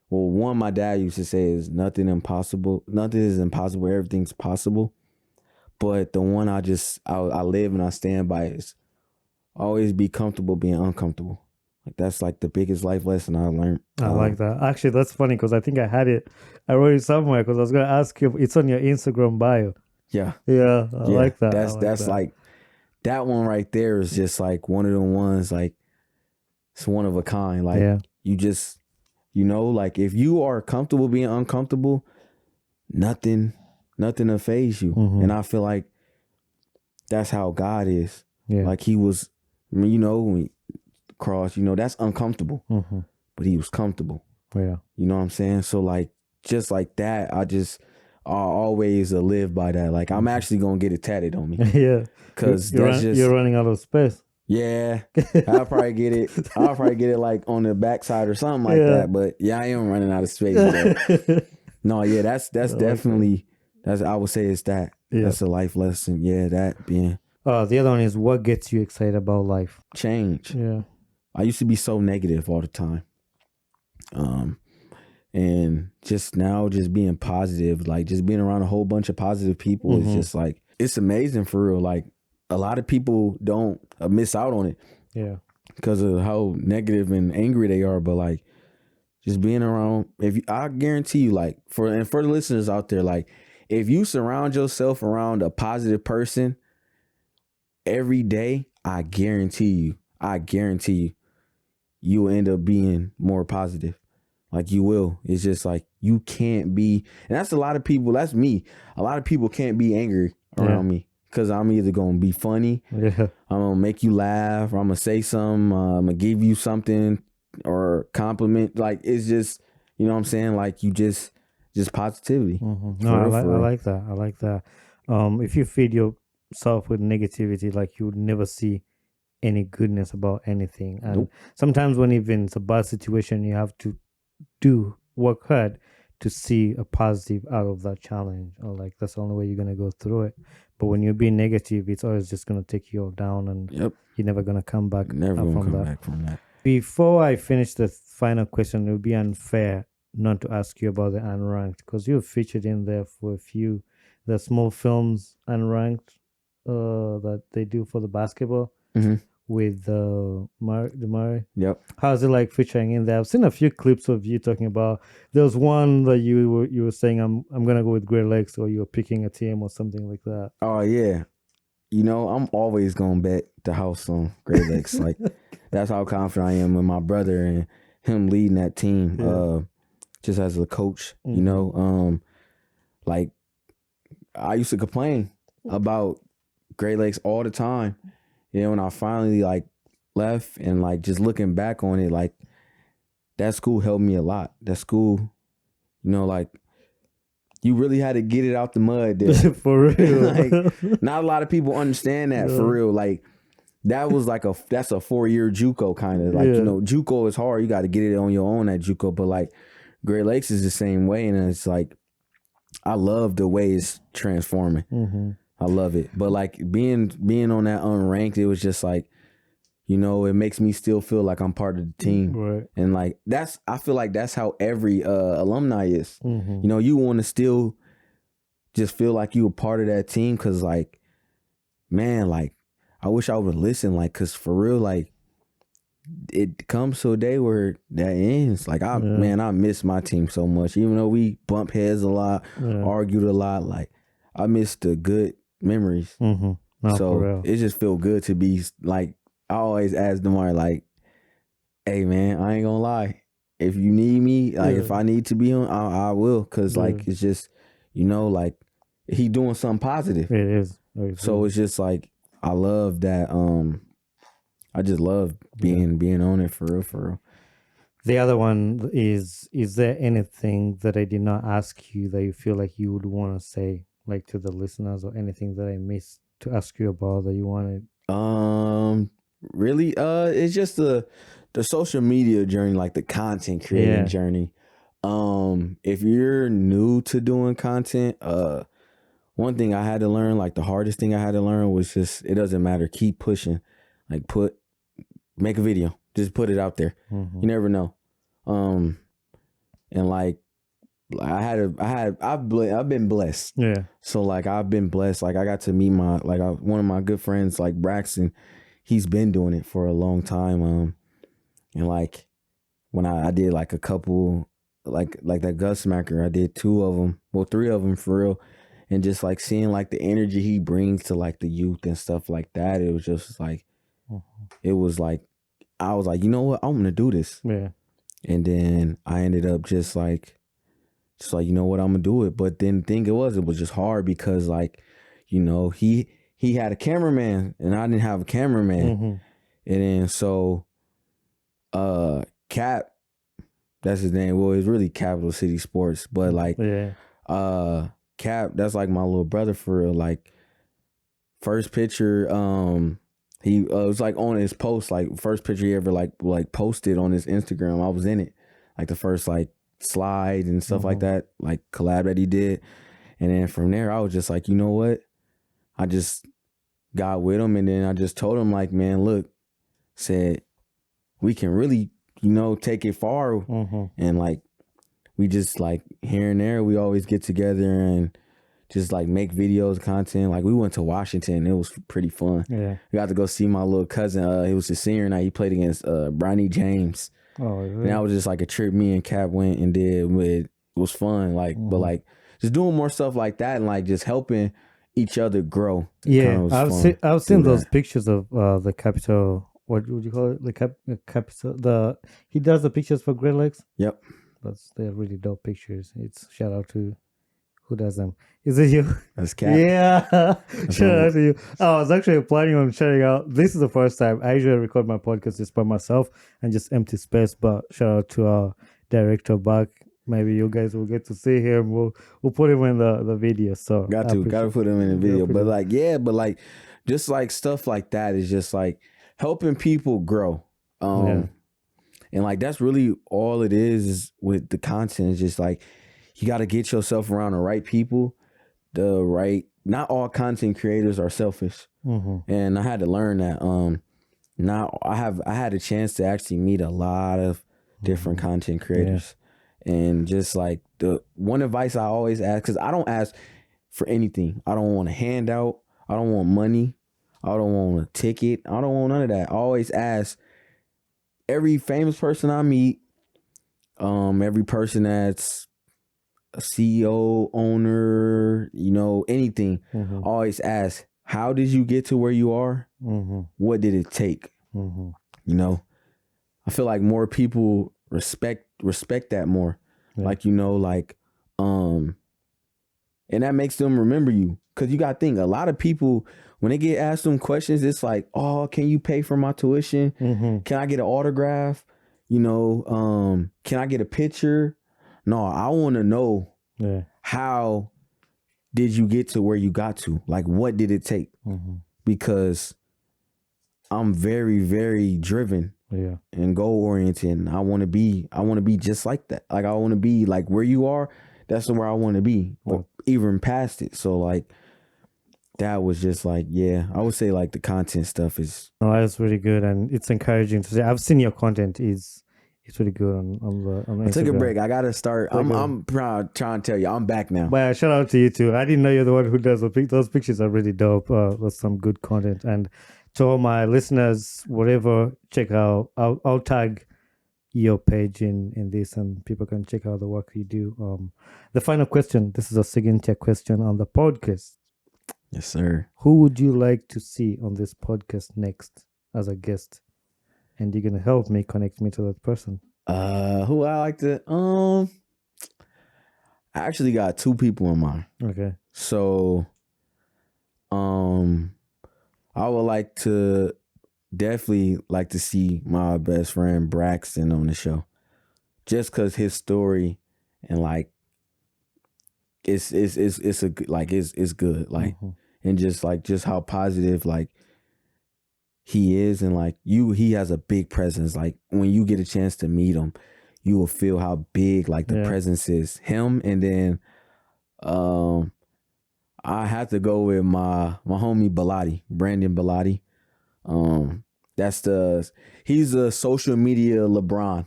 well, one my dad used to say is nothing is impossible, everything's possible. But the one I live and I stand by is always be comfortable being uncomfortable. Like that's like the biggest life lesson I learned. I like that. Actually, that's funny because I think I wrote it somewhere because I was going to ask you, it's on your Instagram bio. Yeah. Yeah, I like that. That's like, that one right there is just like one of the ones, like, it's one of a kind. Like, you just, like if you are comfortable being uncomfortable, nothing will faze you. And I feel like that's how God is. Yeah. Like he was, when he cross, that's uncomfortable, but he was comfortable. Yeah. You know what I'm saying? So like, just like that, I always live by that. Like I'm actually going to get it tatted on me. Yeah. Cause you're running out of space. Yeah, I'll probably get it like on the backside or something like that. But yeah, I am running out of space. No, yeah, that's definitely I would say it's that. Yeah. That's a life lesson. Yeah, that being. The other one is what gets you excited about life? Change. Yeah. I used to be so negative all the time. And just now, just being positive, like just being around a whole bunch of positive people is just like, it's amazing for real. Like a lot of people don't miss out on it. Yeah. Because of how negative and angry they are. But like just being around, I guarantee you, like for the listeners out there, like if you surround yourself around a positive person every day, I guarantee you, you will end up being more positive. Like you will. It's just like you can't be, and that's a lot of people. That's me. A lot of people can't be angry around me because I'm either gonna be funny, I'm gonna make you laugh, or I'm gonna say something, I'm gonna give you something or compliment. Like it's just, you know what I'm saying? Like you just positivity. No, I like that. I like that. If you feed yourself with negativity, like you would never see any goodness about anything. And sometimes when even it's a bad situation, you have to work hard to see a positive out of that challenge, or like that's the only way you're gonna go through it. But when you're being negative, it's always just gonna take you all down, and you're never gonna come back. Back from that. Before I finish the final question, it would be unfair not to ask you about the Unranked, because you're featured in there for a few the small films Unranked that they do for the basketball. With Murray. Yep. How's it like featuring in there? I've seen a few clips of you talking about. There was one that you were saying I'm gonna go with Great Lakes, or you were picking a team or something like that. Oh yeah, I'm always gonna bet the house on Great Lakes. Like that's how confident I am with my brother and him leading that team. Just as a coach, like I used to complain about Great Lakes all the time. When I finally like left, and like just looking back on it, like that school helped me a lot. That school, like you really had to get it out the mud there. For real. Like not a lot of people understand that for real. Like that was like that's a 4-year JUCO kind of like, JUCO is hard. You got to get it on your own at JUCO, but like Great Lakes is the same way. And it's like, I love the way it's transforming. I love it. But like being on that unranked, it was just like, it makes me still feel like I'm part of the team. Right. And like I feel like that's how every alumni is. You want to still just feel like you were part of that team, because like, man, like I wish I would listen, like, because for real, like it comes to a day where that ends. Like I miss my team so much. Even though we bump heads a lot, argued a lot, like I miss the good memories. No, so it just feel good to be like, I always ask Demar, like, hey man, I ain't gonna lie, if you need me, like if I need to be on, I will, because like it's just, like he doing something positive. It is. So it's just like, I love that. I just love being on it for real. The other one is there anything that I did not ask you that you feel like you would want to say, like to the listeners, or anything that I missed to ask you about that you wanted? Really, it's just the social media journey, like the content creating journey. If you're new to doing content, one thing I had to learn, like the hardest thing I had to learn was just, it doesn't matter. Keep pushing. Like make a video. Just put it out there. Mm-hmm. You never know. And like I've been blessed. Yeah. So like I've been blessed. Like I got to meet one of my good friends, like Braxton. He's been doing it for a long time. And like when I did like a couple, like that Gus Smacker, I did 2 of them, well 3 of them for real. And just like seeing like the energy he brings to like the youth and stuff like that, it was just like, it was like, I was like, you know what, I'm gonna do this. Yeah. And then I ended up just like, you know what, I'm gonna do it. But then the thing it was just hard because like, you know, he had a cameraman and I didn't have a cameraman. Mm-hmm. And then so Cap, that's his name. Well, it's really Capital City Sports, but like Cap, that's like my little brother for real. Like first picture, he was like on his post, like first picture he ever like posted on his Instagram. I was in it, like the first like slide and stuff like that, like collab that he did. And then from there, I was just like, you know what? I just got with him, and then I just told him like, man, look, said we can really, you know, take it far. And like we just like here and there, we always get together and just like make videos, content. Like we went to Washington, it was pretty fun. Yeah, we got to go see my little cousin. He was a senior night. He played against Bronny James. Oh, really? And that was just like a trip me and Cap went and did. It was fun. Like, but like just doing more stuff like that and like just helping each other grow. Yeah, I've seen those pictures of the Capitol. What would you call it? The Capitol. He does the pictures for Great Lakes. Yep, they're really dope pictures. It's shout out to who does them. Is it you? That's Cap. Yeah, shout out to you. I was actually planning on sharing out. This is the first time I usually record my podcast just by myself and just empty space. But shout out to our director back. Maybe you guys will get to see him. We'll put him in the video. So got to put him in the video. But like just like stuff like that is just like helping people grow. And like that's really all it is with the content. Is just like you got to get yourself around the right people. Not all content creators are selfish, and I had to learn that. Now I had a chance to actually meet a lot of different content creators. And just like the one advice I always ask, because I don't ask for anything. I don't want a handout. I don't want money. I don't want a ticket. I don't want none of that. I always ask every famous person I meet, every person that's a CEO, owner, you know, anything, I always ask, how did you get to where you are? What did it take? You know, I feel like more people respect that more. Like, you know, like and that makes them remember you, because you gotta think a lot of people when they get asked them questions, it's like, oh, can you pay for my tuition? Can I get an autograph? You know, can I get a picture? No, I want to know how did you get to where you got to? Like, what did it take? Because I'm very, very driven. And goal oriented. And I want to be just like that. Like I want to be like where you are. That's where I want to be, or even past it. So like that was just like, I would say like the content stuff is. No, that's really good, and it's encouraging to see. I've seen your content is really good on the I took a break. I gotta start. I'm proud trying to tell you I'm back now. But shout out to you too. I didn't know you're the one who does those pictures. Are really dope. That's some good content. And to all my listeners, whatever, check out. I'll tag your page in this, and people can check out the work you do. The final question. This is a signature question on the podcast. Yes, sir. Who would you like to see on this podcast next as a guest? And you're gonna help me connect me to that person. Who I like to I actually got 2 people in mind. Okay. So I would definitely like to see my best friend Braxton on the show, just because his story and like it's good, like and just how positive like he is, and like he has a big presence. Like when you get a chance to meet him, you will feel how big like the presence is. Him, and then I have to go with my homie Brandon Bellotti. He's a social media LeBron.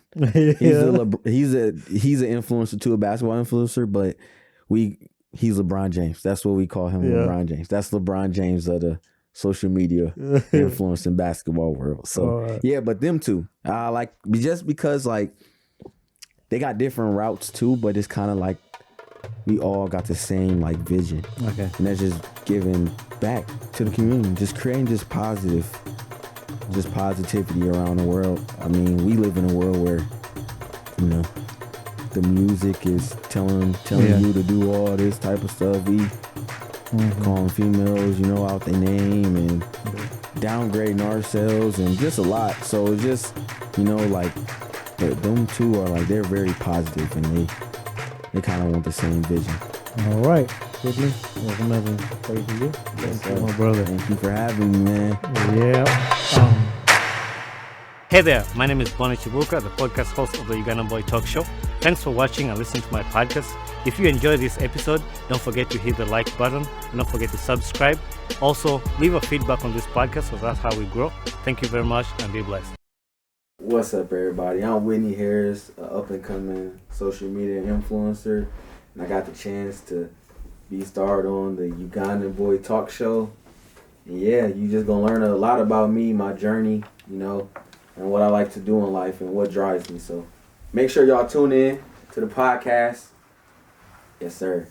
He's an influencer too, a basketball influencer, but he's LeBron James. That's what we call him, LeBron James. That's LeBron James of the social media influence in basketball world. So but them two, like just because like they got different routes too, but it's kind of like we all got the same like vision. Okay, and that's just giving back to the community, just creating just positivity around the world. I mean, we live in a world where, you know, the music is telling you to do all this type of stuff. We calling females, you know, out their name and downgrading ourselves and just a lot. So it's just, you know, like them two are like, they're very positive and they kind of want the same vision. All right, Whitney, welcome to you. Thank you, my brother. Thank you for having me, man. Yeah. Hey there, my name is Bonnie Chibuka, the podcast host of the Ugandan Boy Talk Show. Thanks for watching and listening to my podcast. If you enjoyed this episode, don't forget to hit the like button and don't forget to subscribe. Also, leave a feedback on this podcast, so that's how we grow. Thank you very much and be blessed. What's up, everybody? I'm Whitney Harris, an up-and-coming social media influencer, and I got the chance to be starred on the Ugandan Boy Talk Show. And yeah, you just gonna learn a lot about me, my journey, you know, and what I like to do in life and what drives me. So make sure y'all tune in to the podcast. Yes, sir.